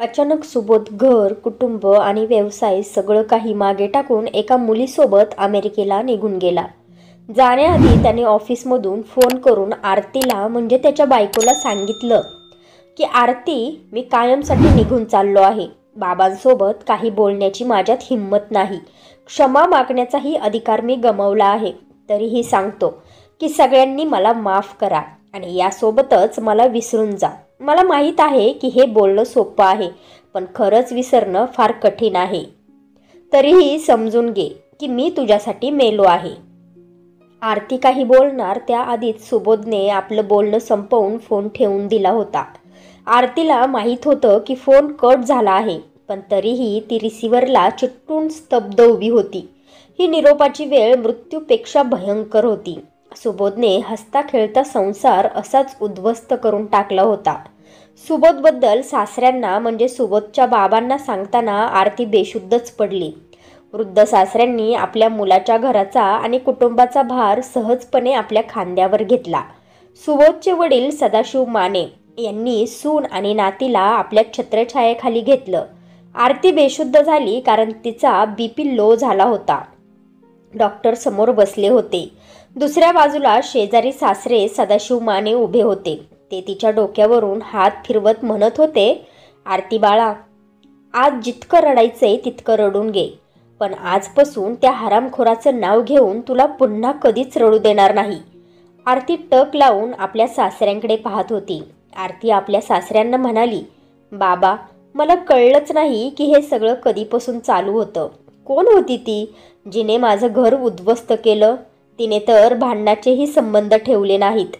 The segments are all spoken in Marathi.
अचानक सुबोध घर, कुटुंब आणि व्यवसाय सगळं काही मागे टाकून एका मुलीसोबत अमेरिकेला निघून गेला. जाण्याआधी त्याने ऑफिसमधून फोन करून आरतीला म्हणजे त्याच्या बायकोला सांगितलं की आरती, मी कायमसाठी निघून चाललो आहे. बाबांसोबत काही बोलण्याची माझ्यात हिंमत नाही. क्षमा मागण्याचाही अधिकार मी गमावला आहे. तरीही सांगतो की सगळ्यांनी मला माफ करा आणि यासोबतच मला विसरून जा. मला माहीत आहे की हे बोलणं सोपं आहे, पण खरंच विसरणं फार कठीण आहे. तरीही समजून घे की मी तुझ्यासाठी मेलो आहे. आरती काही बोलणार त्याआधीच सुबोधने आपलं बोलणं संपवून फोन ठेवून दिला होता. आरतीला माहीत होतं की फोन कट झाला आहे, पण तरीही ती रिसिव्हरला चिकटून स्तब्ध उभी होती. ही निरोपाची वेळ मृत्यूपेक्षा भयंकर होती. सुबोधने हसता खेळता संसार असाच उद्ध्वस्त करून टाकला होता. सुबोधबद्दल सासऱ्यांना म्हणजे सुबोधच्या बाबांना सांगताना आरती बेशुद्धच पडली. वृद्ध सासऱ्यांनी आपल्या मुलाच्या घराचा आणि कुटुंबाचा भार सहजपणे आपल्या खांद्यावर घेतला. सुबोधचे वडील सदाशिव माने यांनी सून आणि नातीला आपल्या छत्रछायेखाली घेतलं. आरती बेशुद्ध झाली कारण तिचा बीपी लो झाला होता. डॉक्टर समोर बसले होते. दुसऱ्या बाजूला शेजारी सासरे सदाशिव माने उभे होते. ते तिच्या डोक्यावरून हात फिरवत म्हणत होते, आरती बाळा, आज जितकं रडायचंय तितकं रडून घे, पण आजपासून त्या हरामखोराचं नाव घेऊन तुला पुन्हा कधीच रडू देणार नाही. आरती टक लावून आपल्या सासऱ्यांकडे पाहत होती. आरती आपल्या सासऱ्यांना म्हणाली, बाबा, मला कळलंच नाही की हे सगळं कधीपासून चालू होतं. कोण होती ती जिने माझं घर उद्ध्वस्त केलं? तिने तर भांडणाचेही संबंध ठेवले नाहीत.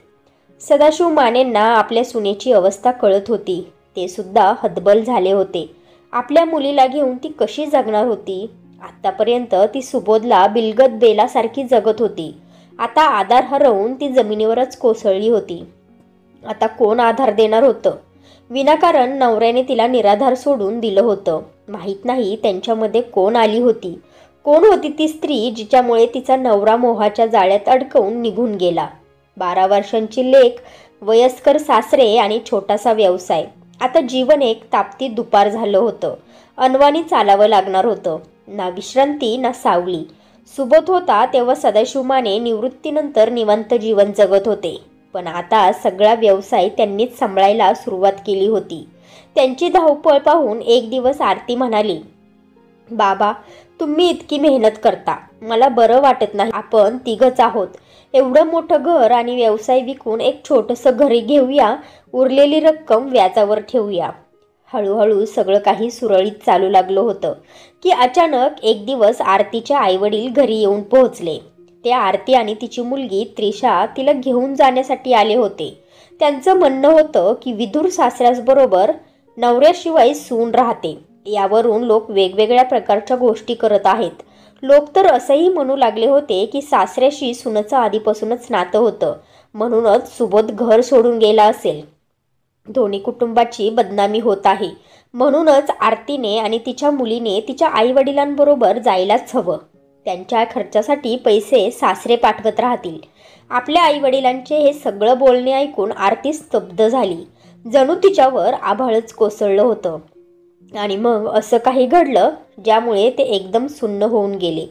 सदाशिव मानेंना आपल्या सुनेची अवस्था कळत होती. ते सुद्धा हतबल झाले होते. आपल्या मुलीला घेऊन ती कशी जगणार होती? आत्तापर्यंत ती सुबोधला बिलगत बेलासारखी जगत होती. आता आधार हरवून ती जमिनीवरच कोसळली होती. आता कोण आधार देणार होतं? विनाकारण नवऱ्याने तिला निराधार सोडून दिलं होतं. माहीत नाही त्यांच्यामध्ये कोण आली होती. कोण होती ती स्त्री जिच्यामुळे तिचा नवरा मोहाच्या जाळ्यात अडकवून निघून गेला? 12 वर्षांची लेक, वयस्कर सासरे आणि छोटासा व्यवसाय. आता जीवन एक तापती दुपार झालं होतं. अनवाणी चालावं लागणार होतं. ना विश्रांती ना सावली. सुबोध होता तेव्हा सदाशिव माने निवृत्तीनंतर निवांत जीवन जगत होते. पण आता सगळा व्यवसाय त्यांनीच सांभाळायला सुरुवात केली होती. त्यांची धावपळ पाहून एक दिवस आरती म्हणाली, बाबा, तुम्ही इतकी मेहनत करता, मला बरं वाटत नाही. आपण तिघच आहोत. एवढं मोठं घर आणि व्यवसाय विकून एक छोटंसं घरी घेऊया. उरलेली रक्कम व्याजावर ठेवूया. हळूहळू सगळं काही सुरळीत चालू लागलं होतं की अचानक एक दिवस आरतीच्या आईवडील घरी येऊन पोहोचले. ते आरती आणि तिची मुलगी त्रिशा तिला घेऊन जाण्यासाठी आले होते. त्यांचं म्हणणं होतं की विदूर सासऱ्यासबरोबर नवऱ्याशिवाय सून राहते. यावरून लोक वेगवेगळ्या प्रकारच्या गोष्टी करत आहेत. लोक तर असंही म्हणू लागले होते की सासऱ्याशी सुनेचं आधीपासूनच नातं होतं, म्हणूनच सुबोध घर सोडून गेला असेल. दोन्ही कुटुंबाची बदनामी होत आहे. म्हणूनच आरतीने आणि तिच्या मुलीने तिच्या आईवडिलांबरोबर जायलाच हवं. त्यांच्या खर्चासाठी पैसे सासरे पाठवत राहतील. आपल्या आईवडिलांचे हे सगळं बोलणे ऐकून आरती स्तब्ध झाली. जणू तिच्यावर आभाळच कोसळलं होतं. आणि मग असं काही घडलं ज्यामुळे ते एकदम सुन्न होऊन गेले.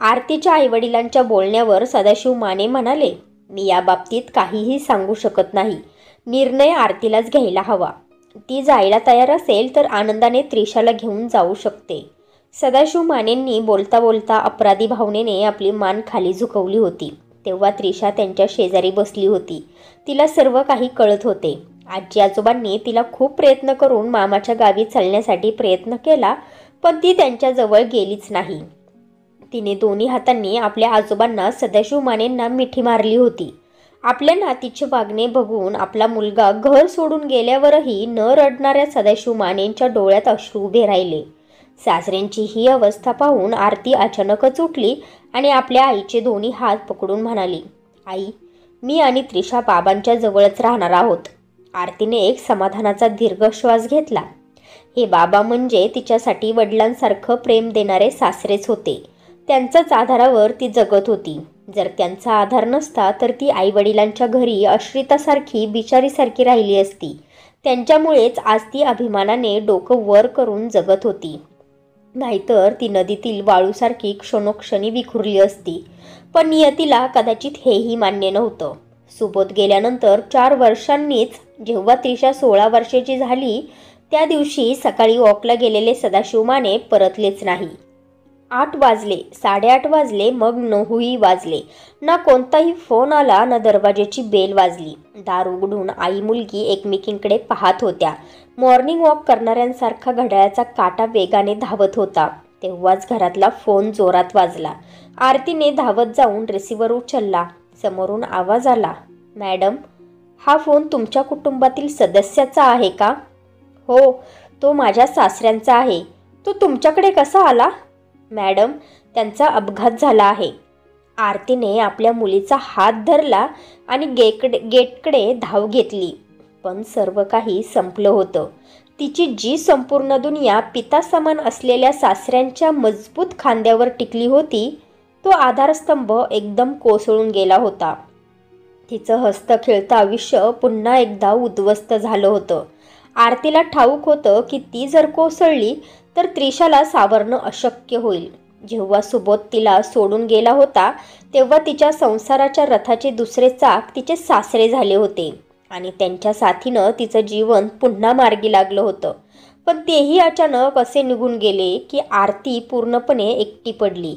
आरतीच्या आईवडिलांच्या बोलण्यावर सदाशिव माने म्हणाले, मी या बाबतीत काहीही सांगू शकत नाही. निर्णय आरतीलाच घ्यायला हवा. ती जायला तयार असेल तर आनंदाने त्रिशाला घेऊन जाऊ शकते. सदाशिव मानेंनी बोलता बोलता अपराधी भावनेने आपली मान खाली झुकवली होती. तेव्हा त्रिशा त्यांच्या शेजारी बसली होती. तिला सर्व काही कळत होते. आजी आजोबांनी तिला खूप प्रयत्न करून मामाच्या गावी चालण्यासाठी प्रयत्न केला, पण ती त्यांच्याजवळ गेलीच नाही. तिने दोन्ही हातांनी आपल्या आजोबांना, सदाशिव मानेंना मिठी मारली होती. आपल्या नातीचे वागणे बघून आपला मुलगा घर सोडून गेल्यावरही न रडणाऱ्या सदाशिव मानेंच्या डोळ्यात अश्रू उभे राहिले. सासऱ्यांची ही अवस्था पाहून आरती अचानकच उठली आणि आपल्या आईचे दोन्ही हात पकडून म्हणाली, आई, मी आणि त्रिशा बाबांच्या जवळच राहणार आहोत. आरतीने एक समाधानाचा दीर्घ श्वास घेतला. हे बाबा म्हणजे तिच्यासाठी वडिलांसारखं प्रेम देणारे सासरेच होते. त्यांच्याच आधारावर ती जगत होती. जर त्यांचा आधार नसता तर ती आईवडिलांच्या घरी आश्रितासारखी बिचारीसारखी राहिली असती. त्यांच्यामुळेच आज ती अभिमानाने डोकं वर करून जगत होती. नाहीतर ती नदीतील वाळूसारखी क्षणोक्षणी विखुरली असती. पण नियतीला कदाचित हेही मान्य नव्हतं. सुबोध गेल्यानंतर 4 वर्षांनीच जेव्हा त्रिशा 16 वर्षाची झाली, त्या दिवशी सकाळी वॉकला गेलेले सदाशिव माने परतलेच नाही. 8 वाजले, 8:30 वाजले, मग 9ही वाजले. ना कोणताही फोन आला, ना दरवाजाची बेल वाजली. दार उघडून आई मुलगी एकमेकींकडे पाहत होत्या. मॉर्निंग वॉक करणाऱ्यांसारखा घड्याळाचा काटा वेगाने धावत होता. तेव्हाच घरातला फोन जोरात वाजला. आरतीने धावत जाऊन रिसिव्हर उचलला. समोरून आवाज आला, मॅडम, हा फोन तुमच्या कुटुंबातील सदस्याचा आहे का? हो, तो माझ्या सासऱ्यांचा आहे. तो तुमच्याकडे कसा आला? मॅडम, त्यांचा अपघात झाला आहे. आरतीने आपल्या मुलीचा हात धरला आणि गेटकडे धाव घेतली. पण सर्व काही संपलं होतं. तिची जी संपूर्ण दुनिया पितासमान असलेल्या सासऱ्यांच्या मजबूत खांद्यावर टिकली होती, तो आधारस्तंभ एकदम कोसळून गेला होता. तिचं हसतं-खेळतं आयुष्य पुन्हा एकदा उद्ध्वस्त झालं होतं. आरतीला ठाऊक होतं की ती जर कोसळली तर त्रिशाला सावरणं अशक्य होईल. जेव्हा सुबोध तिला सोडून गेला होता, तेव्हा तिच्या संसाराच्या रथाचे दुसरे चाक तिचे सासरे झाले होते आणि त्यांच्या साथीनं तिचं जीवन पुन्हा मार्गी लागलं होतं. पण तेही अचानक असे निघून गेले की आरती पूर्णपणे एकटी पडली.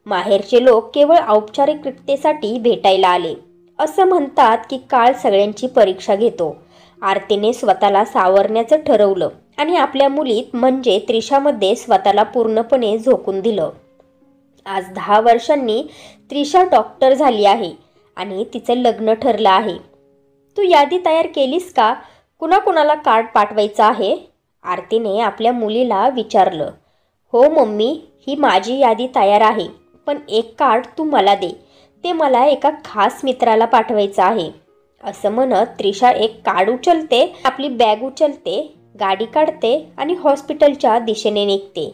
माहेरचे लोक केवळ औपचारिकतेसाठी भेटायला आले. असं म्हणतात की काळ सगळ्यांची परीक्षा घेतो. आरतीने स्वतःला सावरण्याचं ठरवलं आणि आपल्या मुलीत म्हणजे त्रिशामध्ये स्वतःला पूर्णपणे झोकून दिलं. आज 10 वर्षांनी त्रिशा डॉक्टर झाली आहे आणि तिचं लग्न ठरलं आहे. तू यादी तयार केलीस का? कुणाकुणाला कार्ड पाठवायचं आहे? आरतीने आपल्या मुलीला विचारलं. हो मम्मी, ही माझी यादी तयार आहे, पण एक कार्ड तू मला दे. ते मला एका खास मित्राला पाठवायचं आहे. असं म्हणत त्रिशा एक कार्ड उचलते, आपली बॅग उचलते, गाडी काढते आणि हॉस्पिटलच्या दिशेने निघते.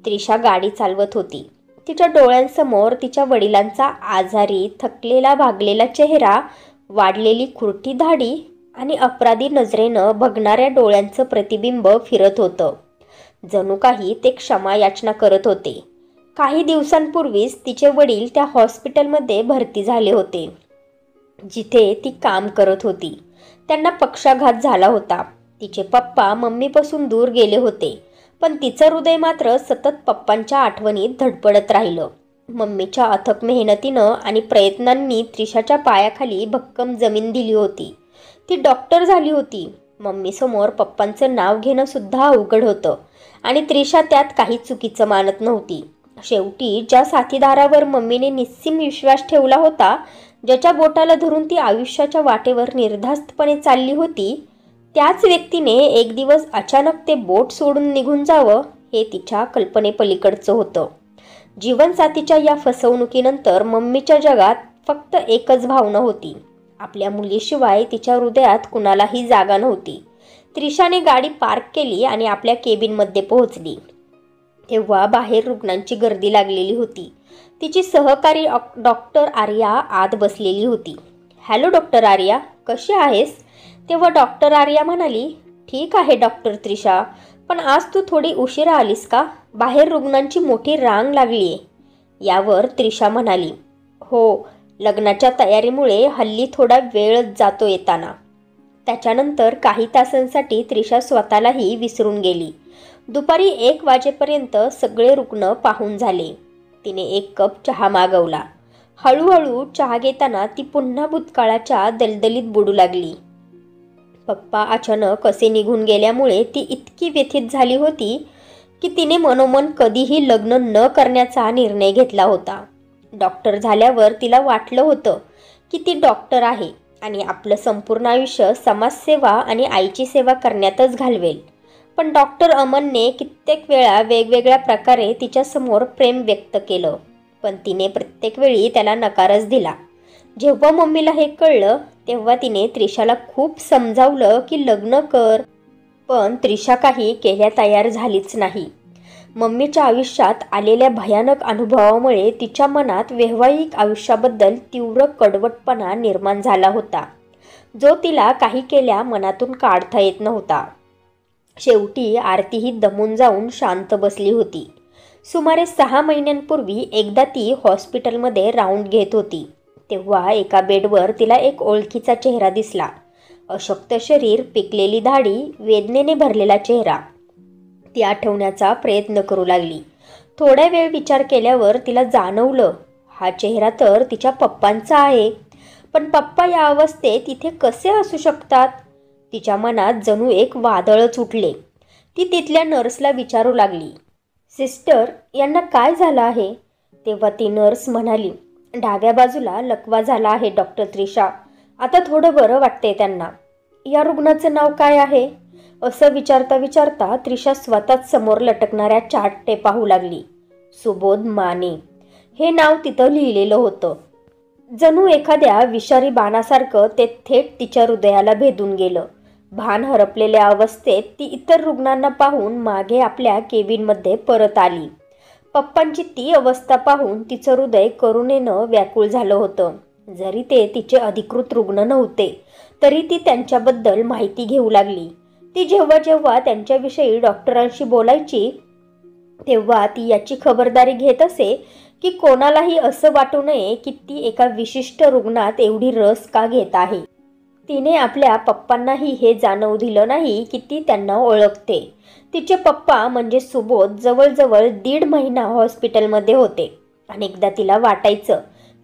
त्रिशा गाडी चालवत होती. तिच्या डोळ्यांसमोर तिच्या वडिलांचा आजारी, थकलेला, भागलेला चेहरा, वाढलेली खुरटी दाढी आणि अपराधी नजरेनं बघणाऱ्या डोळ्यांचं प्रतिबिंब फिरत होतं. जणू काही ते क्षमा याचना करत होते. काही दिवसांपूर्वीच तिचे वडील त्या हॉस्पिटलमध्ये भरती झाले होते जिथे ती काम करत होती. त्यांना पक्षाघात झाला होता. तिचे पप्पा मम्मीपासून दूर गेले होते, पण तिचं हृदय मात्र सतत पप्पांच्या आठवणीत धडपडत राहिलं. मम्मीच्या अथक मेहनतीनं आणि प्रयत्नांनी त्रिशाच्या पायाखाली भक्कम जमीन दिली होती. ती डॉक्टर झाली होती. मम्मीसमोर पप्पांचं नाव घेणं सुद्धा अवघड होतं आणि त्रिशा त्यात काही चुकीचं मानत नव्हती. शेवटी ज्या साथीदारावर मम्मीने निस्सीम विश्वास ठेवला होता, ज्याच्या बोटाला धरून ती आयुष्याच्या वाटेवर निर्धास्तपणे चालली होती, त्याच व्यक्तीने एक दिवस अचानक ते बोट सोडून निघून जावं हे तिच्या कल्पनेपलीकडचं होतं. जीवनसाथीच्या या फसवणुकीनंतर मम्मीच्या जगात फक्त एकच भावना होती. आपल्या मुलीशिवाय तिच्या हृदयात कुणालाही जागा नव्हती. त्रिशाने गाडी पार्क केली आणि आपल्या केबिनमध्ये पोहोचली. तेव्हा बाहेर रुग्णांची गर्दी लागलेली होती. तिची सहकारी डॉक्टर आर्या आत बसलेली होती. हॅलो डॉक्टर आर्या, कशी आहेस? तेव्हा डॉक्टर आर्या म्हणाली, ठीक आहे डॉक्टर त्रिशा, पण आज तू थोडी उशिरा आलीस का? बाहेर रुग्णांची मोठी रांग लागली आहे. यावर त्रिशा म्हणाली, हो, लग्नाच्या तयारीमुळे हल्ली थोडा वेळच जातो येताना. त्याच्यानंतर काही तासांसाठी त्रिशा स्वतःलाही विसरून गेली. दुपारी 1 वाजेपर्यंत सगळे रुग्ण पाहून झाले. तिने 1 कप चहा मागवला. हळूहळू चहा घेताना ती पुन्हा भूतकाळाच्या दलदलीत बुडू लागली. पप्पा अचानक असे निघून गेल्यामुळे ती इतकी व्यथित झाली होती की तिने मनोमन कधीही लग्न न करण्याचा निर्णय घेतला होता. डॉक्टर झाल्यावर तिला वाटलं होतं की ती डॉक्टर आहे आणि आपलं संपूर्ण आयुष्य समाजसेवा आणि आईची सेवा करण्यातच घालवेल. पण डॉक्टर अमनने कित्येक वेळा वेगवेगळ्या प्रकारे तिच्यासमोर प्रेम व्यक्त केलं, पण तिने प्रत्येक वेळी त्याला नकारच दिला. जेव्हा मम्मीला हे कळलं तेव्हा तिने त्रिशाला खूप समजावलं की लग्न कर, पण त्रिशा काही केल्या तयार झालीच नाही. मम्मीच्या आयुष्यात आलेल्या भयानक अनुभवामुळे तिच्या मनात वैवाहिक आयुष्याबद्दल तीव्र कडवटपणा निर्माण झाला होता. जो तिला काही केल्या मनातून काढता येत नव्हता. शेवटी आरती ही दमून जाऊन शांत बसली होती. सुमारे 6 महिन्यांपूर्वी एकदा ती हॉस्पिटलमध्ये राऊंड घेत होती. तेव्हा एका बेडवर तिला एक ओळखीचा चेहरा दिसला. अशक्त शरीर, पिकलेली दाढी, वेदनेने भरलेला चेहरा. ती आठवण्याचा प्रयत्न करू लागली. थोडा वेळ विचार केल्यावर तिला जाणवलं, हा चेहरा तर तिच्या पप्पांचा आहे. पण पप्पा या अवस्थेत इथे कसे असू शकतात? तिच्या मनात जणू एक वादळच उठले. ती तिथल्या नर्सला विचारू लागली, सिस्टर, यांना काय झालं आहे? तेव्हा ती नर्स म्हणाली, डाव्या बाजूला लकवा झाला आहे डॉक्टर त्रिशा. आता थोडं बरं वाटते त्यांना. या रुग्णाचं नाव काय आहे? असं विचारता विचारता त्रिशा स्वतःच समोर लटकणाऱ्या चार्टटे पाहू लागली. सुबोध माने हे नाव तिथं लिहिलेलं होतं. जणू एखाद्या विषारी बाणासारखं ते थेट तिच्या हृदयाला भेदून गेलं. भान हरपलेल्या अवस्थेत ती इतर रुग्णांना पाहून मागे आपल्या केबिनमध्ये परत आली. पप्पांची ती अवस्था पाहून तिचं हृदय करुणेनं व्याकुळ झालं होतं. जरी ते तिचे अधिकृत रुग्ण नव्हते, तरी ती त्यांच्याबद्दल माहिती घेऊ लागली. ती जेव्हा जेव्हा त्यांच्याविषयी डॉक्टरांशी बोलायची, तेव्हा ती याची खबरदारी घेत असे की कोणालाही असं वाटू नये की ती एका विशिष्ट रुग्णात एवढी रस का घेत आहे. तिने आपल्या पप्पांनाही हे जाणवू दिलं नाही की ती त्यांना ओळखते. तिचे पप्पा म्हणजे सुबोध जवळजवळ 1.5 महिना हॉस्पिटलमध्ये होते. अनेकदा तिला वाटायचं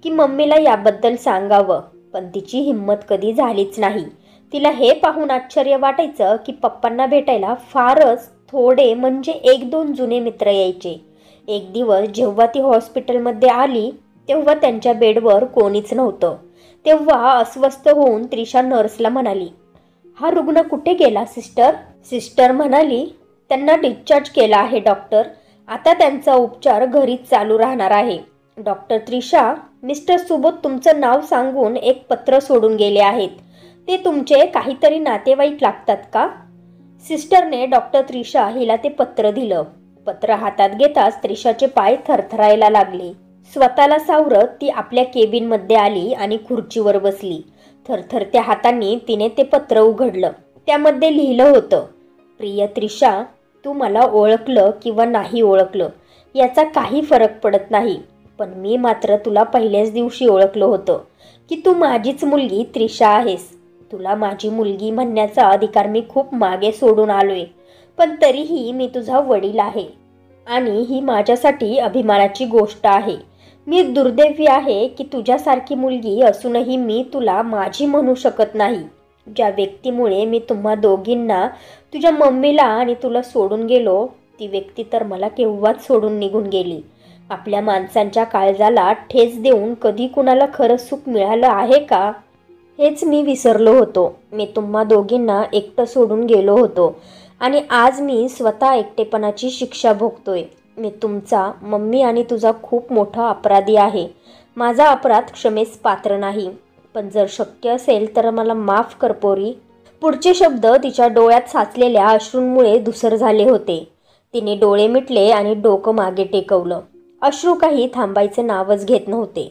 की मम्मीला याबद्दल सांगावं, पण तिची हिंमत कधी झालीच नाही. तिला हे पाहून आश्चर्य वाटायचं की पप्पांना भेटायला फारच थोडे म्हणजे 1-2 जुने मित्र यायचे. एक दिवस जेव्हा ती हॉस्पिटलमध्ये आली, तेव्हा त्यांच्या बेडवर कोणीच नव्हतं. तेव्हा अस्वस्थ होऊन त्रिशा नर्सला म्हणाली, हा रुग्ण कुठे गेला सिस्टर? सिस्टर म्हणाली, त्यांना डिस्चार्ज केला आहे डॉक्टर. आता त्यांचा उपचार घरीच चालू राहणार आहे. डॉक्टर त्रिशा, मिस्टर सुबोध तुमचं नाव सांगून एक पत्र सोडून गेले आहेत. ते तुमचे काहीतरी नातेवाईक लागतात का? सिस्टरने डॉक्टर त्रिशा हिला ते पत्र दिलं. पत्र हातात घेताच त्रिशाचे पाय थरथरायला लागले. स्वतःला सावरत ती आपल्या केबिनमध्ये आली आणि खुर्चीवर बसली. थरथरत्या हातांनी तिने ते पत्र उघडलं. त्यामध्ये लिहिलं होतं, प्रिय त्रिशा, तू मला ओळखलं किंवा नाही ओळखलं याचा काही फरक पडत नाही, पण मी मात्र तुला पहिल्याच दिवशी ओळखलं होतं की तू माझीच मुलगी त्रिशा आहेस. तुला माझी मुलगी म्हणण्याचा अधिकार मी खूप मागे सोडून आलोय, पण तरीही मी तुझा वडील आहे आणि ही माझ्यासाठी अभिमानाची गोष्ट आहे. मी दुर्दैवी आहे की तुझ्यासारखी मुलगी असूनही मी तुला माझी म्हणू शकत नाही. ज्या व्यक्तीमुळे मी तुम्हा दोघींना, तुझ्या मम्मीला आणि तुला सोडून गेलो, ती व्यक्ती तर मला केव्हाच सोडून निघून गेली. आपल्या माणसांच्या काळजाला ठेच देऊन कधी कुणाला खरं सुख मिळालं आहे का? हेच मी विसरलो होतो. मी तुम्हा दोघींना एकटं सोडून गेलो होतो आणि आज मी स्वतः एकटेपणाची शिक्षा भोगतोय. मी तुमचा, मम्मी आणि तुझा खूप मोठा अपराधी आहे. माझा अपराध क्षमेस पात्र नाही, पण जर शक्य असेल तर मला माफ कर पोरी. पुढचे शब्द तिच्या डोळ्यात साचलेल्या अश्रूंमुळे धुसर झाले होते. तिने डोळे मिटले आणि डोकं मागे टेकवलं. अश्रू काही थांबायचे नावच घेत नव्हते.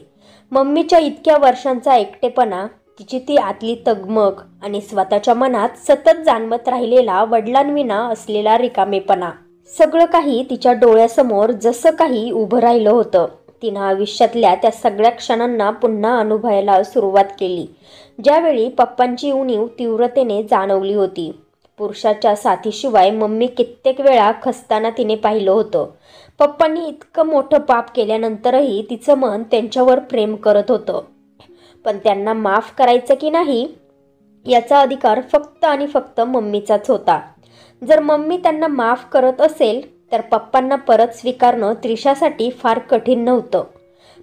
मम्मीच्या इतक्या वर्षांचा एकटेपणा, तिची ती आतली तगमग आणि स्वतःच्या मनात सतत जाणवत राहिलेला वडिलांविना असलेला रिकामेपणा, सगळं काही तिच्या डोळ्यासमोर जसं काही उभं राहिलं होतं. तिनं आयुष्यातल्या त्या सगळ्या क्षणांना पुन्हा अनुभवायला सुरुवात केली, ज्यावेळी पप्पांची उणीव तीव्रतेने जाणवली होती. पुरुषाच्या साथीशिवाय मम्मी कित्येक वेळा खस्ताना तिने पाहिलं होतं. पप्पांनी इतकं मोठं पाप केल्यानंतरही तिचं मन त्यांच्यावर प्रेम करत होतं, पण त्यांना माफ करायचं की नाही याचा अधिकार फक्त आणि फक्त मम्मीचाच होता. जर मम्मी त्यांना माफ करत असेल तर पप्पांना परत स्वीकारणं त्रिशासाठी फार कठीण नव्हतं.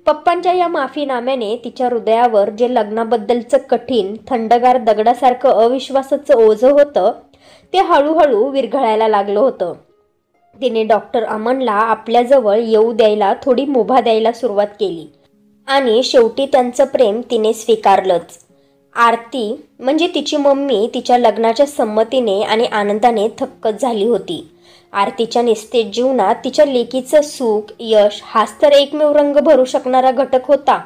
पप्पांच्या या माफीनाम्याने तिच्या हृदयावर जे लग्नाबद्दलचं कठीण, थंडगार दगडासारखं अविश्वासाचं ओझं होतं, ते हळूहळू विरघळायला लागलं होतं. तिने डॉक्टर अमनला आपल्याजवळ येऊ द्यायला थोडी मुभा द्यायला सुरुवात केली आणि शेवटी त्यांचं प्रेम तिने स्वीकारलंच. आरती म्हणजे तिची मम्मी तिच्या लग्नाच्या संमतीने आणि आनंदाने थक्कच झाली होती. आरतीच्या निस्तेज जीवनात तिच्या लेकीचं सुख, यश हाच तर एकमेव रंग भरू शकणारा घटक होता.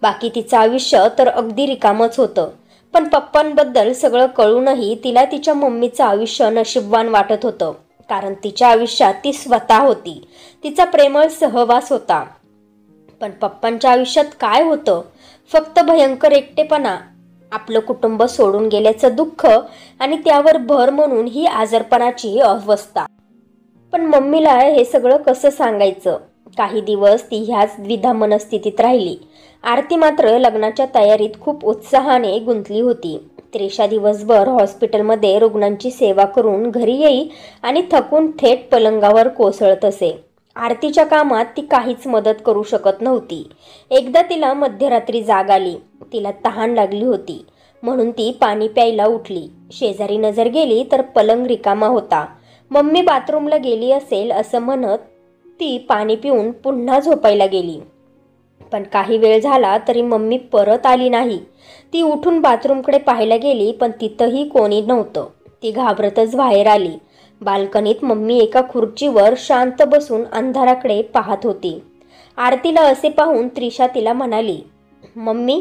बाकी तिचं आयुष्य तर अगदी रिकामच होतं. पण पप्पांबद्दल सगळं कळूनही तिला तिच्या मम्मीचं आयुष्य नशीबवान वाटत होतं, कारण तिच्या आयुष्यात ती स्वतः होती, तिचा प्रेमळ सहवास होता. पण पप्पांच्या आयुष्यात काय होतं? फक्त भयंकर एकटेपणा, आपलं कुटुंब सोडून गेल्याचं दुःख आणि त्यावर भर म्हणून ही आजारपणाची अवस्था. पण मम्मीला हे सगळं कसं सांगायचं? काही दिवस ती ह्याच द्विधा मनस्थितीत राहिली. आरती मात्र लग्नाच्या तयारीत खूप उत्साहाने गुंतली होती. त्रिशा दिवसभर हॉस्पिटलमध्ये रुग्णांची सेवा करून घरी येई आणि थकून थेट पलंगावर कोसळत असे. आरतीच्या कामात ती काहीच मदत करू शकत नव्हती. एकदा तिला मध्यरात्री जाग आली. तिला तहान लागली होती म्हणून ती पाणी प्यायला उठली. शेजारी नजर गेली तर पलंग रिकामा होता. मम्मी बाथरूमला गेली असेल असं म्हणत ती पाणी पिऊन पुन्हा झोपायला गेली. पण काही वेळ झाला तरी मम्मी परत आली नाही. ती उठून बाथरूमकडे पाहायला गेली पण तिथंही कोणी नव्हतं. ती घाबरतच बाहेर आली. बाल्कनीत मम्मी एका खुर्चीवर शांत बसून अंधाराकडे पाहत होती. आरतीला असे पाहून त्रिशा तिला म्हणाली, मम्मी,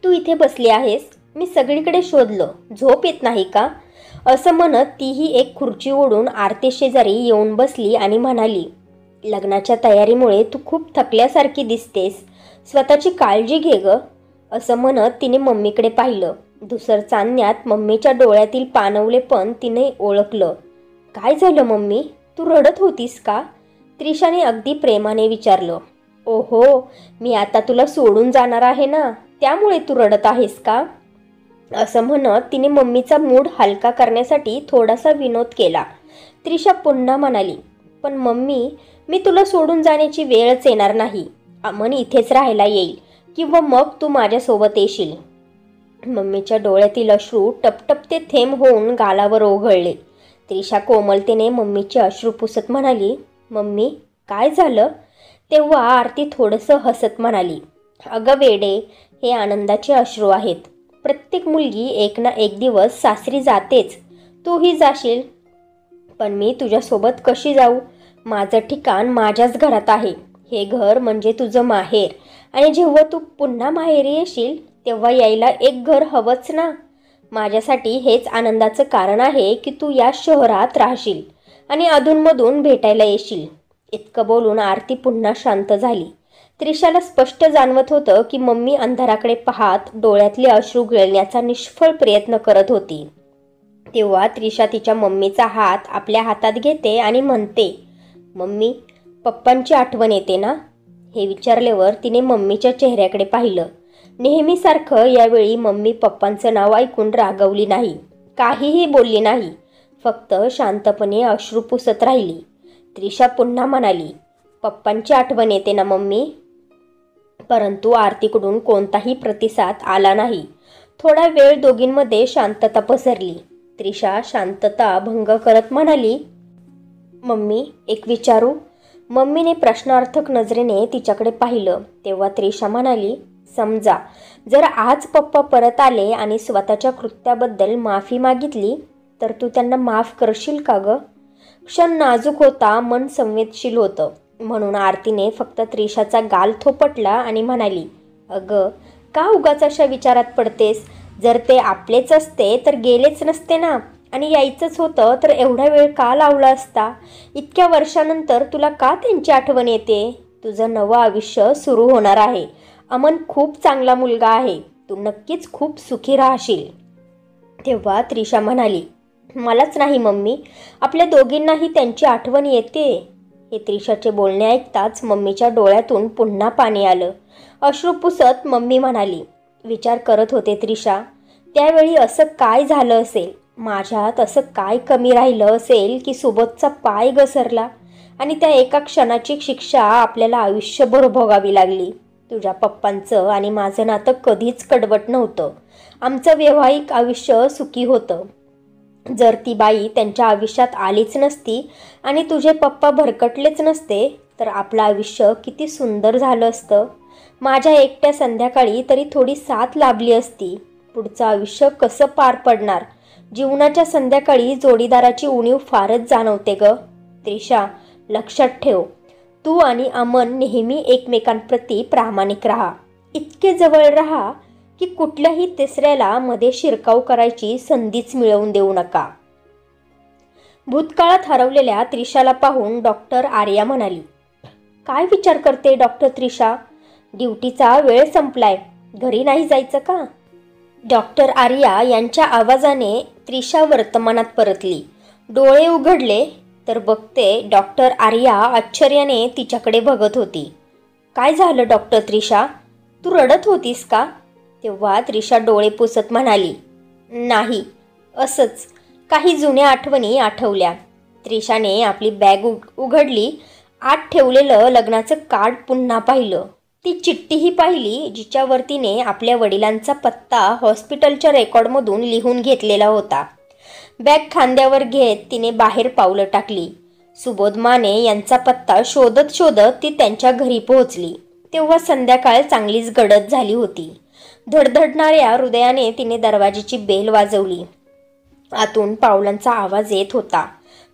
तू इथे बसली आहेस? मी सगळीकडे शोधलं, झोप येत नाही का? असं म्हणत तीही एक खुर्ची ओढून आरती शेजारी येऊन बसली आणि म्हणाली, लग्नाच्या तयारीमुळे तू खूप थकल्यासारखी दिसतेस, स्वतःची काळजी घे ग. असं म्हणत तिने मम्मीकडे पाहिलं. धुसर चांदण्यात मम्मीच्या डोळ्यातील पाणवलेपण तिने ओळखलं. काय झालं मम्मी, तू रडत होतीस का? त्रिशाने अगदी प्रेमाने विचारलं. ओहो, मी आता तुला सोडून जाणार आहे ना, त्यामुळे तू रडत आहेस का? असं म्हणत तिने मम्मीचा मूड हलका करण्यासाठी थोडासा विनोद केला. त्रिशा पुन्हा म्हणाली, पण मम्मी, मी तुला सोडून जाण्याची वेळच येणार नाही. अमन इथेच राहायला येईल किंवा मग तू माझ्यासोबत येशील. मम्मीच्या डोळ्यातील अश्रू टपटपते थेंब होऊन गालावर ओघळले. त्रिशा कोमलतेने मम्मीचे अश्रू पुसत म्हणाली, मम्मी, काय झालं? तेव्हा आरती थोडंसं हसत म्हणाली, अगं वेडे, हे आनंदाचे अश्रू आहेत. प्रत्येक मुलगी एक ना एक दिवस सासरी जातेच, तूही जाशील. पण मी तुझ्यासोबत कशी जाऊ? माझं ठिकाण माझ्याच घरात आहे. हे घर म्हणजे तुझं माहेर, आणि जेव्हा तू पुन्हा माहेरी येशील तेव्हा यायला एक घर हवंच ना. माझ्यासाठी हेच आनंदाचं कारण आहे की तू या शहरात राहशील आणि अधूनमधून भेटायला येशील. इतकं बोलून आरती पुन्हा शांत झाली. त्रिशाला स्पष्ट जाणवत होतं की मम्मी अंधाराकडे पाहत डोळ्यातले अश्रू गिळण्याचा निष्फळ प्रयत्न करत होती. तेव्हा त्रिशा तिच्या मम्मीचा हात आपल्या हातात घेते आणि म्हणते, मम्मी, पप्पांची आठवण येते ना? हे विचारल्यावर तिने मम्मीच्या चेहऱ्याकडे पाहिलं. नेहमीसारखं यावेळी मम्मी पप्पांचं नाव ऐकून रागवली नाही, काहीही बोलली नाही, फक्त शांतपणे अश्रू पुसत राहिली. त्रिशा पुन्हा म्हणाली, पप्पांची आठवण येते ना मम्मी? परंतु आरतीकडून कोणताही प्रतिसाद आला नाही. थोडा वेळ दोघींमध्ये शांतता पसरली. त्रिशा शांतता भंग करत म्हणाली, मम्मी, एक विचारू? मम्मीने प्रश्नार्थक नजरेने तिच्याकडे पाहिलं. तेव्हा त्रिशा म्हणाली, समजा जर आज पप्पा परत आले आणि स्वतःच्या कृत्याबद्दल माफी मागितली तर तू त्यांना माफ करशील का ग? क्षण नाजूक होता, मन संवेदशील होतं, म्हणून आरतीने फक्त त्रिशाचा गाल थोपटला आणि म्हणाली, अगं, का उगाच अशा विचारात पडतेस? जर ते आपलेच असते तर गेलेच नसते ना, आणि यायचंच होतं तर एवढा वेळ का लावला असता? इतक्या वर्षानंतर तुला का त्यांची आठवण येते? तुझं नवं आयुष्य सुरू होणार आहे. अमन खूप चांगला मुलगा आहे, तू नक्कीच खूप सुखी राहशील. तेव्हा त्रिशा म्हणाली, मलाच नाही मम्मी, आपल्या दोघींनाही त्यांची आठवण येते. हे त्रिशाचे बोलणे ऐकताच मम्मीच्या डोळ्यातून पुन्हा पाणी आलं. अश्रू पुसत मम्मी म्हणाली, विचार करत होते त्रिशा, त्यावेळी असं काय झालं असेल? माझ्यात असं काय कमी राहिलं असेल की सुबोधचा पाय घसरला आणि त्या एका क्षणाची शिक्षा आपल्याला आयुष्यभर भोगावी लागली? तुझ्या पप्पांचं आणि माझं नातं कधीच कडवट नव्हतं. आमचं वैवाहिक आयुष्य सुखी होतं. जर ती बाई त्यांच्या आयुष्यात आलीच नसती आणि तुझे पप्पा भरकटलेच नसते तर आपलं आयुष्य किती सुंदर झालं असतं. माझ्या एकट्या संध्याकाळी तरी थोडी साथ लाभली असती. पुढचं आयुष्य कसं पार पडणार? जीवनाच्या संध्याकाळी जोडीदाराची उणीव फारच जाणवते ग. त्रिशा, लक्षात ठेव, तू आणि अमन नेहमी एकमेकांप्रती प्रामाणिक राहा. इतके जवळ राहा की कुठल्याही तिसऱ्याला मध्ये शिरकाव करायची संधीच मिळवून देऊ नका. भूतकाळात हरवलेल्या त्रिशाला पाहून डॉक्टर आर्या म्हणाली, काय विचार करते डॉक्टर त्रिशा? ड्युटीचा वेळ संपलाय, घरी नाही जायचं का? डॉक्टर आर्या यांच्या आवाजाने त्रिशा वर्तमानात परतली. डोळे उघडले तर बघते डॉक्टर आर्या आश्चर्याने तिच्याकडे बघत होती. काय झालं डॉक्टर त्रिशा? तू रडत होतीस का? तेव्हा त्रिशा डोळे पुसत म्हणाली, नाही, असंच काही जुन्या आठवणी आठवल्या. त्रिशाने आपली बॅग उघडली. आत ठेवलेलं लग्नाचं कार्ड पुन्हा पाहिलं. ती चिठ्ठीही पाहिली जिच्यावर तिने आपल्या वडिलांचा पत्ता हॉस्पिटलच्या रेकॉर्डमधून लिहून घेतलेला होता. बॅग खांद्यावर घेत तिने बाहेर पावलं टाकली. सुबोध माने यांचा पत्ता शोधत शोधत ती त्यांच्या घरी पोहोचली. तेव्हा संध्याकाळ चांगलीच गडद झाली होती. धडधडणाऱ्या हृदयाने तिने दरवाजाची बेल वाजवली. आतून पावलांचा आवाज येत होता.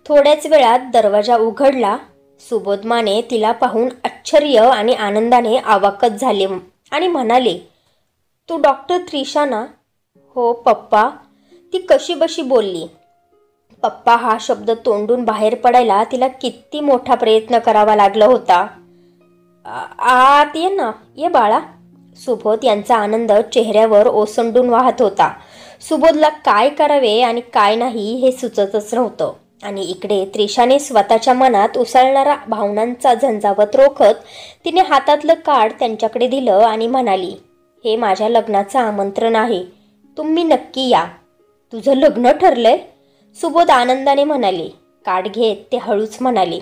थोड्याच वेळात दरवाजा उघडला. सुबोध माने तिला पाहून आश्चर्य आणि आनंदाने अवाकच झाले आणि म्हणाले, तू डॉक्टर त्रिशा ना? हो पप्पा, ती कशीबशी बोलली. पप्पा हा शब्द तोंडून बाहेर पडायला तिला किती मोठा प्रयत्न करावा लागला होता. आत ये ना, ये बाळा. सुबोध यांचा आनंद चेहऱ्यावर ओसंडून वाहत होता. सुबोधला काय करावे आणि काय नाही हे सुचतच नव्हतं. आणि इकडे त्रिशाने स्वतःच्या मनात उसळणारा भावनांचा झंझावत रोखत तिने हातातलं कार्ड त्यांच्याकडे दिलं आणि म्हणाली, हे माझ्या लग्नाचं आमंत्रण आहे, तुम्ही नक्की या. तुझं लग्न ठरलंय? सुबोध आनंदाने म्हणाले. कार्ड घेत ते हळूच म्हणाले,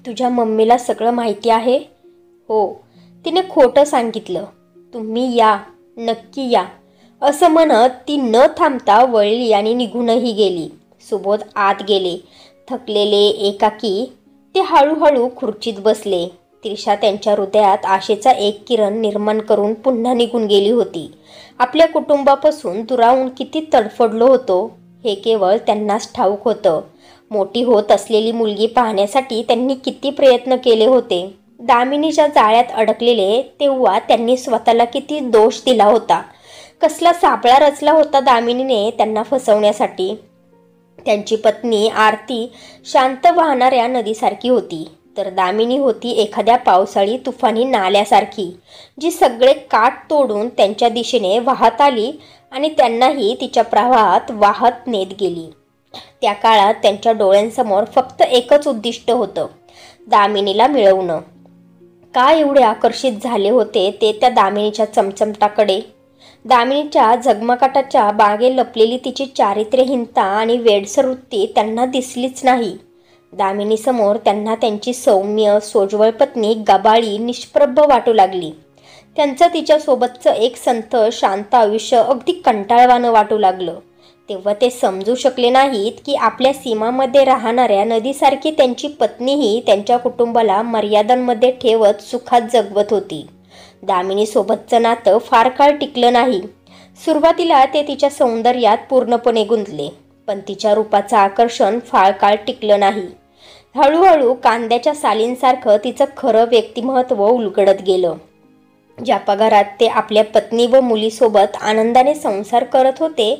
तुझ्या मम्मीला सगळं माहिती आहे? हो, तिने खोटं सांगितलं. तुम्ही या, नक्की या, असं म्हणत ती न थांबता वळली आणि निघूनही गेली. सुबोध आत गेले. थकलेले, एकाकी ते हळूहळू खुर्चीत बसले. त्रिशा त्यांच्या हृदयात आशेचा एक किरण निर्माण करून पुन्हा निघून गेली होती. आपल्या कुटुंबापासून दुरावून किती तडफडलो होतो हे केवळ त्यांनाच ठाऊक होतं. मोठी होत असलेली मुलगी पाहण्यासाठी त्यांनी किती प्रयत्न केले होते. दामिनीच्या जाळ्यात अडकलेले तेव्हा त्यांनी स्वतःला किती दोष दिला होता. कसला सापळा रचला होता दामिनीने त्यांना फसवण्यासाठी. त्यांची पत्नी आरती शांत वाहणाऱ्या नदीसारखी होती, तर दामिनी होती एखाद्या पावसाळी तुफानी नाल्यासारखी, जी सगळे काठ तोडून त्यांच्या दिशेने वाहत आली आणि त्यांनाही तिच्या प्रवाहात वाहत नेत गेली. त्या काळात त्यांच्या डोळ्यांसमोर फक्त एकच उद्दिष्ट होतं, दामिनीला मिळवणं. का एवढे आकर्षित झाले होते ते त्या दामिनीच्या चमचमटाकडे. दामिनीच्या झगमगाटाच्या बागे लपलेली तिची चारित्र्यहीनता आणि वेडसर वृत्ती त्यांना दिसलीच नाही. दामिनीसमोर त्यांना त्यांची सौम्य सोज्वळ पत्नी गबाळी निष्प्रभ वाटू लागली. त्यांचं तिच्यासोबतचं एक संथ शांत आयुष्य अगदी कंटाळवाणं वाटू लागलं. तेव्हा ते समजू शकले नाहीत की आपल्या सीमामध्ये राहणाऱ्या नदीसारखी त्यांची पत्नीही त्यांच्या कुटुंबाला मर्यादांमध्ये ठेवत सुखात जगवत होती. दामिनीसोबतचं नातं फार काळ टिकलं नाही. सुरुवातीला ते तिच्या सौंदर्यात पूर्णपणे गुंतले, पण तिच्या रूपाचं आकर्षण फार काळ टिकलं नाही. हळूहळू कांद्याच्या सालींसारखं तिचं खरं व्यक्तिमत्व उलगडत गेलं. ज्या पगारात ते आपल्या पत्नी व मुलीसोबत आनंदाने संसार करत होते,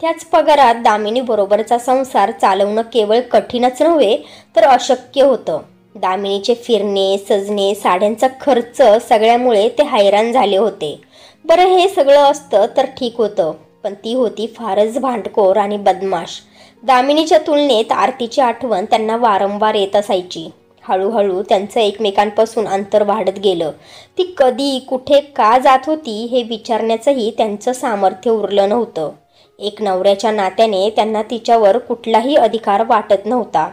त्याच पगारात दामिनीबरोबरचा संसार चालवणं केवळ कठीणच नव्हे तर अशक्य होतं. दामिनीचे फिरणे, सजणे, साड्यांचा खर्च सगळ्यामुळे ते हैराण झाले होते. बरं, हे सगळं असतं तर ठीक होतं, पण ती होती फारच भांडखोर आणि बदमाश. दामिनीच्या तुलनेत आरतीची आठवण त्यांना वारंवार येत असायची. हळूहळू त्यांचं एकमेकांपासून अंतर वाढत गेलं. ती कधी, कुठे, का जात होती हे विचारण्याचंही त्यांचं सामर्थ्य उरलं नव्हतं. एक नवऱ्याच्या नात्याने त्यांना तिच्यावर कुठलाही अधिकार वाटत नव्हता.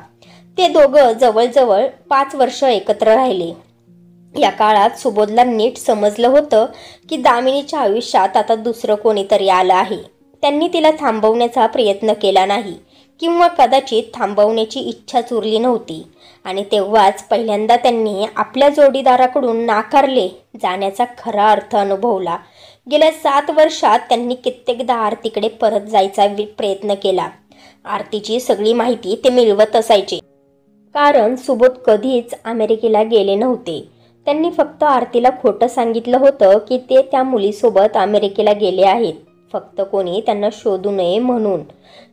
ते दोघं जवळजवळ 5 वर्ष एकत्र राहिले. या काळात सुबोधला नीट समजलं होतं की दामिनीच्या आयुष्यात आता दुसरं कोणीतरी आलं आहे. त्यांनी तिला थांबवण्याचा प्रयत्न केला नाही किंवा कदाचित थांबवण्याची इच्छाच उरली नव्हती. आणि तेव्हाच पहिल्यांदा त्यांनी आपल्या जोडीदाराकडून नाकारले जाण्याचा खरा अर्थ अनुभवला. गेल्या 7 वर्षात त्यांनी कित्येकदा आरतीकडे परत जायचा प्रयत्न केला. आरतीची सगळी माहिती ते मिळवत असायचे, कारण सुबोध कधीच अमेरिकेला गेले नव्हते. त्यांनी फक्त आरतीला खोटं सांगितलं होतं की ते त्या मुलीसोबत अमेरिकेला गेले आहेत, फक्त कोणी त्यांना शोधू नये म्हणून.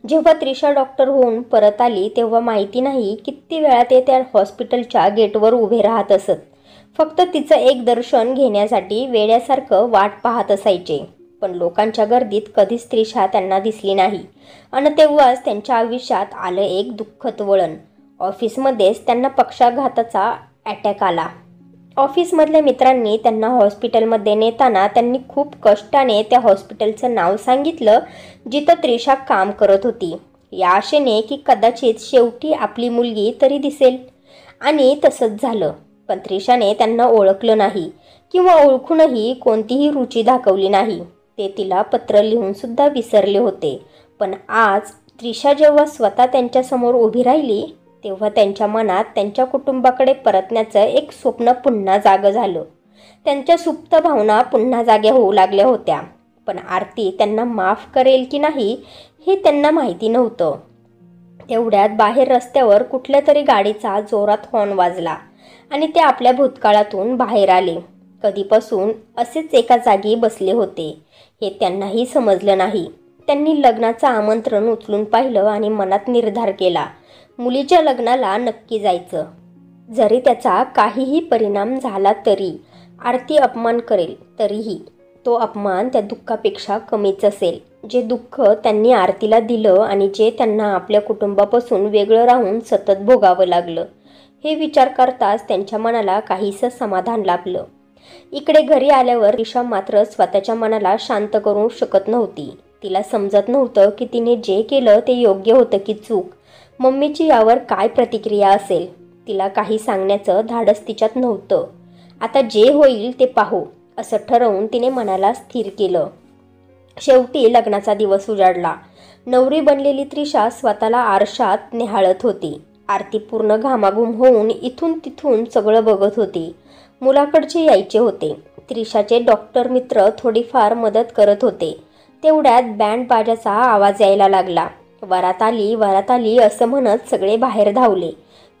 जेव्हा त्रिशा डॉक्टर होऊन परत आली तेव्हा माहिती नाही किती वेळा ते त्या हॉस्पिटलच्या गेटवर उभे राहत असत, फक्त तिचं एक दर्शन घेण्यासाठी वेड्यासारखं वाट पाहत असायचे. पण लोकांच्या गर्दीत कधीच त्रिशा त्यांना दिसली नाही. आणि तेव्हाच त्यांच्या आयुष्यात आलं एक दुःखद वळण. ऑफिसमध्येच त्यांना पक्षाघाताचा अटॅक आला. ऑफिसमधल्या मित्रांनी त्यांना हॉस्पिटलमध्ये नेताना त्यांनी खूप कष्टाने त्या हॉस्पिटलचं नाव सांगितलं जिथं त्रिशा काम करत होती, या आशेने की कदाचित शेवटी आपली मुलगी तरी दिसेल. आणि तसंच झालं. पण त्रिशाने त्यांना ओळखलं नाही किंवा ओळखूनही कोणतीही रुची दाखवली नाही. ते तिला पत्र लिहूनसुद्धा विसरले होते. पण आज त्रिशा जेव्हा स्वतः त्यांच्यासमोर उभी राहिली तेव्हा त्यांच्या मनात त्यांच्या कुटुंबाकडे परतण्याचं एक स्वप्न पुन्हा जागं झालं. त्यांच्या सुप्त भावना पुन्हा जाग्या होऊ लागल्या होत्या. पण आरती त्यांना माफ करेल की नाही हे त्यांना माहिती नव्हतं. तेवढ्यात बाहेर रस्त्यावर कुठल्या तरी गाडीचा जोरात हॉर्न वाजला आणि ते आपल्या भूतकाळातून बाहेर आले. कधीपासून असेच एका जागी बसले होते हे त्यांनाही समजलं नाही. त्यांनी लग्नाचं आमंत्रण उचलून पाहिलं आणि मनात निर्धार केला, मुलीच्या लग्नाला नक्की जायचं. जरी त्याचा काहीही परिणाम झाला तरी, आरती अपमान करेल तरीही तो अपमान त्या दुःखापेक्षा कमीच असेल, जे दुःख त्यांनी आरतीला दिलं आणि जे त्यांना आपल्या कुटुंबापासून वेगळं राहून सतत भोगावं लागलं. हे विचार करताच त्यांच्या मनाला काहीसं समाधान लाभलं. इकडे घरी आल्यावर त्रिशा मात्र स्वतःच्या मनाला शांत करू शकत नव्हती. तिला समजत नव्हतं की तिने जे केलं ते योग्य होतं की चूक. मम्मीची यावर काय प्रतिक्रिया असेल. तिला काही सांगण्याचं धाडस तिच्यात नव्हतं. आता जे होईल ते पाहू असं ठरवून तिने मनाला स्थिर केलं. शेवटी लग्नाचा दिवस उजाडला. नवरी बनलेली त्रिशा स्वतःला आरशात निहाळत होती. आरती पूर्ण घामाघूम होऊन इथून तिथून सगळं बघत होती. मुलाकडचे यायचे होते. त्रिशाचे डॉक्टर मित्र थोडीफार मदत करत होते. तेवढ्यात बँड बाजाचा आवाज यायला लागला. वरात आली असं म्हणत सगळे बाहेर धावले.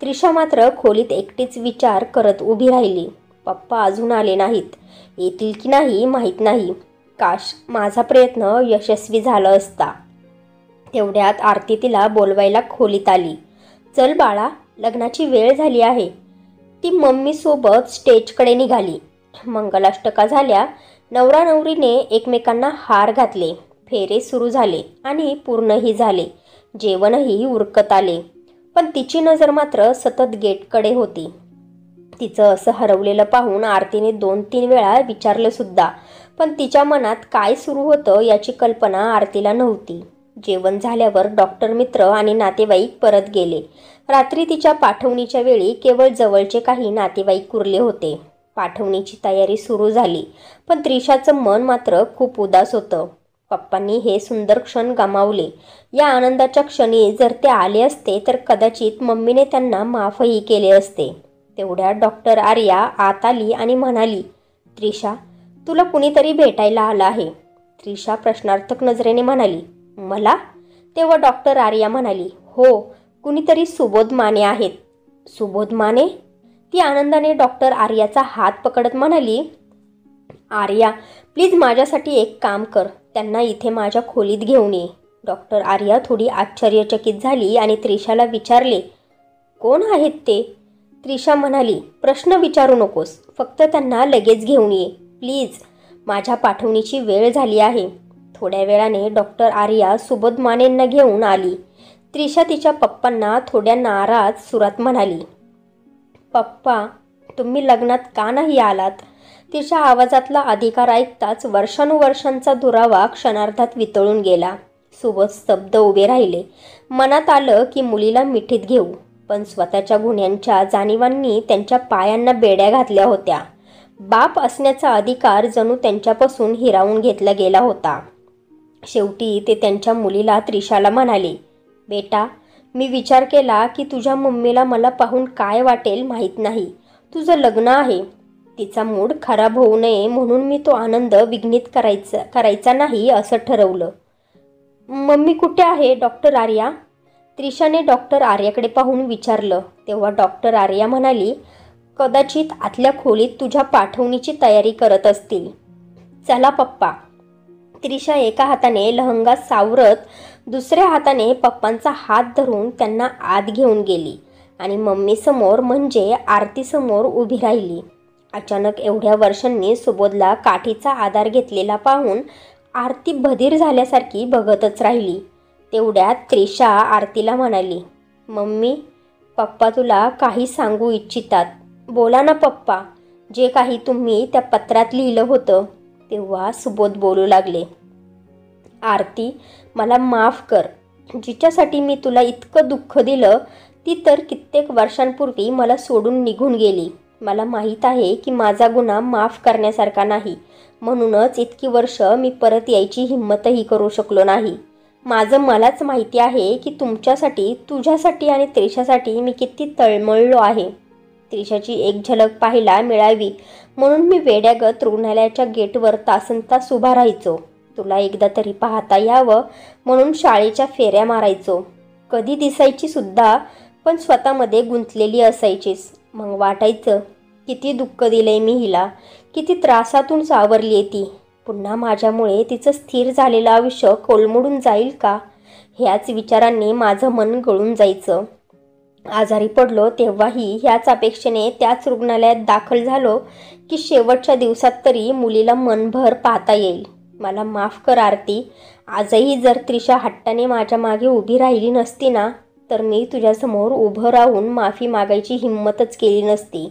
त्रिशा मात्र खोलीत एकटीच विचार करत उभी राहिली. पप्पा अजून आले नाहीत. येतील की नाही माहीत नाही. काश माझा प्रयत्न यशस्वी झाला असता. तेवढ्यात आरती तिला बोलवायला खोलीत आली. चल बाळा, लग्नाची वेळ झाली आहे. ती मम्मीसोबत स्टेजकडे निघाली. मंगलाष्टका झाल्या. नवरा नवरीने एकमेकांना हार घातले. फेरे सुरू झाले आणि पूर्णही झाले. जेवणही उरकत आले. पण तिची नजर मात्र सतत गेटकडे होती. तिचं असं हरवलेलं पाहून आरतीने 2-3 वेळा विचारलं सुद्धा, पण तिच्या मनात काय सुरू होतं याची कल्पना आरतीला नव्हती. जेवण झाल्यावर डॉक्टर मित्र आणि नातेवाईक परत गेले. रात्री तिच्या पाठवणीच्या वेळी केवळ जवळचे काही नातेवाईक उरले होते. पाठवणीची तयारी सुरू झाली. पण त्रिशाचं मन मात्र खूप उदास होतं. पप्पांनी हे सुंदर क्षण गमावले. या आनंदाच्या क्षणी जर ते आले असते तर कदाचित मम्मीने त्यांना माफही केले असते. तेवढ्यात डॉक्टर आर्या आत आली आणि म्हणाली, त्रिशा, तुला कुणीतरी भेटायला आलं आहे. त्रिशा प्रश्नार्थक नजरेने म्हणाली, मला? तेव्हा डॉक्टर आर्या म्हणाली, हो, कुणीतरी सुबोध माने आहेत. सुबोध माने? ती आनंदाने डॉक्टर आर्याचा हात पकडत म्हणाली, आर्या, प्लीज माझ्यासाठी एक काम कर. त्यांना इथे माझ्या खोलीत घेऊन ये. डॉक्टर आर्या थोडी आश्चर्यचकित झाली आणि त्रिशाला विचारले, कोण आहेत ते? त्रिशा म्हणाली, प्रश्न विचारू नकोस, फक्त त्यांना लगेच घेऊन ये प्लीज. माझ्या पाठवणीची वेळ झाली आहे. थोड्या वेळाने डॉक्टर आर्या सुबोध मानेंना घेऊन आली. त्रिशा तिच्या पप्पांना थोड्या नाराज सुरात म्हणाली, पप्पा, तुम्ही लग्नात का नाही आलात? तिच्या आवाजातला अधिकार ऐकताच वर्षानुवर्षांचा दुरावा क्षणार्धात वितळून गेला. सुबोध स्तब्ध उभे राहिले. मनात आलं की मुलीला मिठीत घेऊ, पण स्वतःच्या गुन्ह्यांच्या जाणीवांनी त्यांच्या पायांना बेड्या घातल्या होत्या. बाप असण्याचा अधिकार जणू त्यांच्यापासून हिरावून घेतला गेला होता. शेवटी ते त्यांच्या मुलीला त्रिशाला म्हणाले, बेटा, मी विचार केला की तुझ्या मम्मीला मला पाहून काय वाटेल माहीत नाही. तुझं लग्न आहे. तिचा मूड खराब होऊ नये म्हणून मी तो आनंद विघ्नित करायचा नाही असं ठरवलं. मम्मी कुठे आहे डॉक्टर आर्या? त्रिशाने डॉक्टर आर्याकडे पाहून विचारलं. तेव्हा डॉक्टर आर्या म्हणाली, कदाचित आतल्या खोलीत तुझ्या पाठवणीची तयारी करत असतील. चला पप्पा. त्रिशा एका हाताने लहंगा सावरत दुसऱ्या हाताने पप्पांचा हात धरून त्यांना आत घेऊन गेली आणि मम्मीसमोर म्हणजे आरतीसमोर उभी राहिली. अचानक एवढ्या वर्षांनी सुबोधला काठीचा आधार घेतलेला पाहून आरती बधीर झाल्यासारखी बघतच राहिली. तेवढ्यात त्रिशा आरतीला म्हणाली, मम्मी, पप्पा तुला काही सांगू इच्छितात. बोला ना पप्पा. जे काही तुम्ही त्या पत्रात लिहिलं होतं. तेव्हा सुबोध बोलू लागले, आरती, मला माफ कर. जिच्यासाठी मी तुला इतकं दुःख दिलं ती तर कित्येक वर्षांपूर्वी मला सोडून निघून गेली. मला माहीत आहे की माझा गुन्हा माफ करण्यासारखा नाही. म्हणूनच इतकी वर्ष मी परत यायची हिंमतही करू शकलो नाही. माझं मलाच माहिती आहे की तुमच्यासाठी, तुझ्यासाठी आणि त्रिशासाठी मी किती तळमळलो आहे. त्रिशाची एक झलक पाहायला मिळावी म्हणून मी वेड्यागत रुग्णालयाच्या गेटवर तासनतास उभा राहायचो. तुला एकदा तरी पाहता यावं म्हणून शाळेच्या फेऱ्या मारायचो. कधी दिसायची सुद्धा, पण स्वतःमध्ये गुंतलेली असायचीस. मग वाटायचं किती दुःख दिलंय मी हिला, किती त्रासातून सावरली आहे ती. पुन्हा माझ्यामुळे तिचं स्थिर झालेलं आयुष्य कोलमडून जाईल का, ह्याच विचारांनी माझं मन गळून जायचं. आजारी पडलो तेव्हाही ह्याच अपेक्षेने त्याच रुग्णालयात दाखल झालो की शेवटच्या दिवसात तरी मुलीला मनभर पाहता येईल. मला माफ कर आरती. आजही जर त्रिशा हट्टाने माझ्या मागे उभी राहिली नसती ना, तर मी तुझ्यासमोर उभं राहून माफी मागायची हिंमतच केली नसती.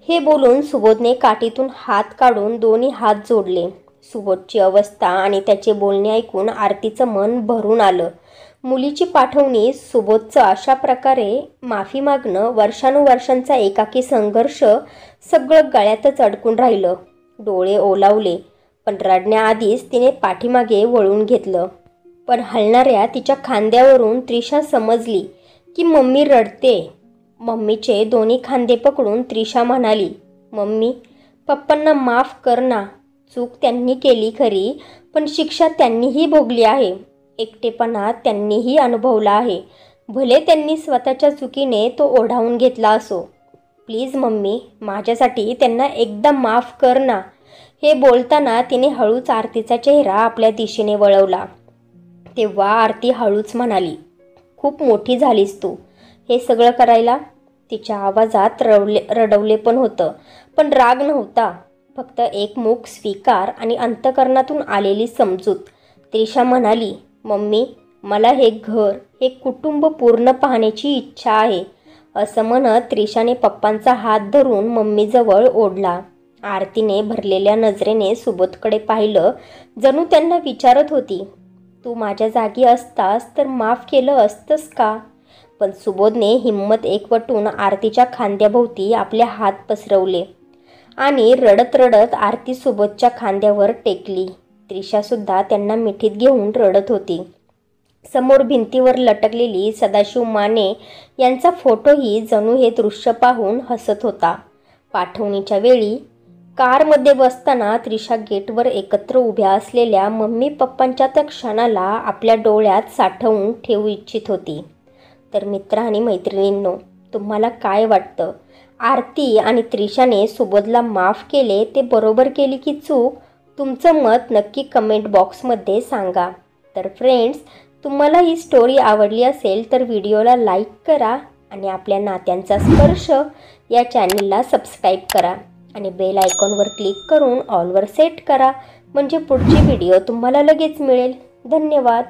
हे बोलून सुबोधने काठीतून हात काढून दोन्ही हात जोडले. सुबोधची अवस्था आणि त्याचे बोलणे ऐकून आरतीचं मन भरून आलं. मुलीची पाठवणी, सुबोधचं अशा प्रकारे माफी मागणं, वर्षानुवर्षांचा एकाकी संघर्ष सगळं गळ्यातच अडकून राहिलं. डोळे ओलावले, पण रडण्याआधीच तिने पाठीमागे वळून घेतलं. पण हलणाऱ्या तिच्या खांद्यावरून त्रिशा समजली की मम्मी रडते. मम्मीचे दोन्ही खांदे पकडून त्रिशा म्हणाली, मम्मी, पप्पांना माफ कर ना. चूक त्यांनी केली खरी, पण शिक्षा त्यांनीही भोगली आहे. एकटेपणा त्यांनीही अनुभवला आहे. भले त्यांनी स्वतःच्या चुकीने तो ओढावून घेतला असो. प्लीज मम्मी, माझ्यासाठी त्यांना एकदा माफ कर ना. हे बोलताना तिने हळूच आरतीचा चेहरा आपल्या दिशेने वळवला. तेव्हा आरती हळूच म्हणाली, खूप मोठी झालीस तू हे सगळं करायला. तिच्या आवाजात रडवले पण होतं, पण राग नव्हता. फक्त एक मूक स्वीकार आणि अंतकरणातून आलेली समजूत. त्रिशा म्हणाली, मम्मी, मला हे घर, हे कुटुंब पूर्ण पाहण्याची इच्छा आहे. असं म्हणत त्रिशाने पप्पांचा हात धरून मम्मीजवळ ओढला. आरतीने भरलेल्या नजरेने सुबोधकडे पाहिलं, जणू त्यांना विचारत होती, तू माझ्या जागी असतास तर माफ केलं असतंस का. पण सुबोधने हिंमत एकवटून आरतीच्या खांद्याभोवती आपले हात पसरवले आणि रडत रडत आरती सुबोधच्या खांद्यावर टेकली. त्रिशासुद्धा त्यांना मिठीत घेऊन रडत होती. समोर भिंतीवर लटकलेली सदाशिव माने यांचा फोटोही जणू हे दृश्य पाहून हसत होता. पाठवणीच्या वेळी कारमध्ये बसताना त्रिशा गेटवर एकत्र उभ्या असलेल्या मम्मी पप्पांच्या त्या क्षणाला आपल्या डोळ्यात साठवून ठेवू इच्छित होती. तर मित्र आणि मैत्रिणींनो, तुम्हाला काय वाटतं? आरती आणि त्रिशाने सुबोधला माफ केले ते बरोबर केली की चूक? तुमचं मत नक्की कमेंट बॉक्समध्ये सांगा. तर फ्रेंड्स, तुम्हाला ही स्टोरी आवडली असेल तर व्हिडिओला लाईक करा आणि आपल्या नात्यांचा स्पर्श या चॅनलला सबस्क्राईब करा आणि बेल आयकॉनवर क्लिक करून ऑलवर सेट करा, म्हणजे पुढची व्हिडिओ तुम्हाला लगेच मिळेल. धन्यवाद.